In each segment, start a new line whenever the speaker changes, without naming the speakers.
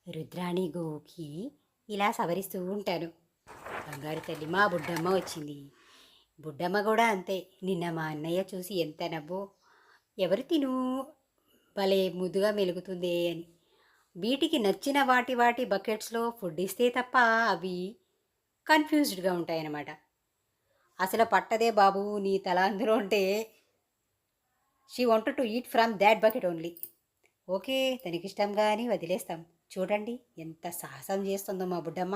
రుద్రాణి గోవుకి ఇలా సవరిస్తూ ఉంటాను. బంగారు తల్లి మా బుడ్డమ్మ వచ్చింది. బుడ్డమ్మ కూడా అంతే. నిన్న మా అన్నయ్య చూసి ఎంత నవ్వో, ఎవరు తిను భలే ముద్దుగా మెలుగుతుందే అని. వీటికి నచ్చిన వాటి వాటి బకెట్స్లో ఫుడ్ ఇస్తే తప్ప అవి కన్ఫ్యూజ్డ్గా ఉంటాయన్నమాట. అసలు పట్టదే బాబు నీ తల అందులో ఉంటే she wanted to eat from that bucket only. Okay తనకిష్టంగా అని వదిలేస్తాం. చూడండి ఎంత సాహసం చేస్తుందో మా బుడ్డమ్మ.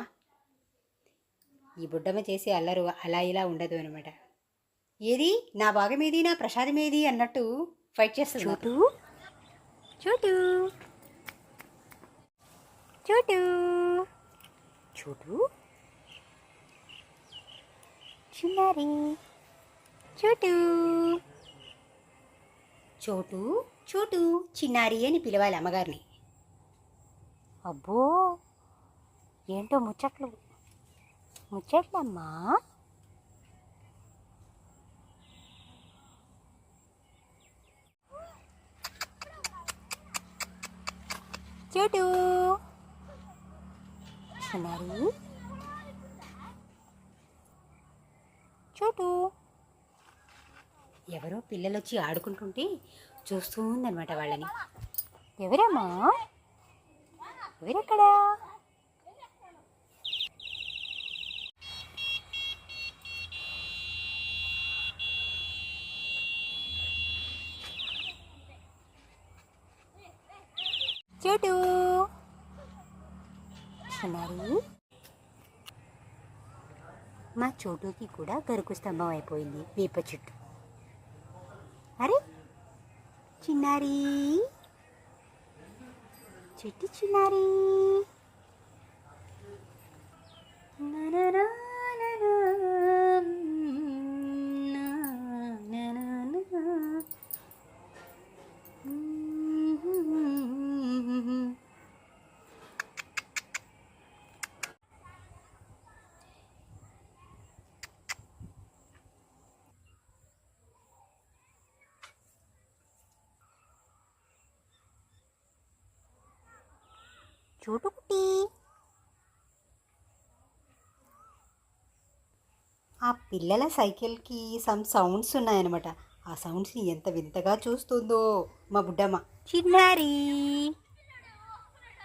ఈ బుడ్డమ్మ చేసే అల్లరు అలా ఇలా ఉండదు అనమాట. ఏది నా భాగం ఏది, నా ప్రసాదం ఏది అన్నట్టు ఫైట్ చేస్తుంది. చోటు చోటు చోటు చోటు చిన్నారి చోటు చోటు చోటు చిన్నారి అని పిలవాలి అమ్మగారిని. అబ్బో ఏంటో ముచ్చట్లమ్మా. చోటు చిన్నారి చోటు. ఎవరో పిల్లలు వచ్చి ఆడుకుంటుంటే చూస్తూ ఉందన్నమాట వాళ్ళని. ఎవరమ్మా, ఎవరెక్కడా? చోటు చిన్నారి. మా చోటుకి కూడా గరుకు స్తంభం అయిపోయింది వేప చెట్టు. అరే చిన్నారి చెట్టు చిన్నారి. చోటుకుట్టి ఆ పిల్లల సైకిల్కి సమ్ సౌండ్స్ ఉన్నాయన్నమాట. ఆ సౌండ్స్ని ఎంత వింతగా చూస్తుందో మా బుడ్డమ్మ. చిన్నారి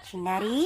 చిన్నారి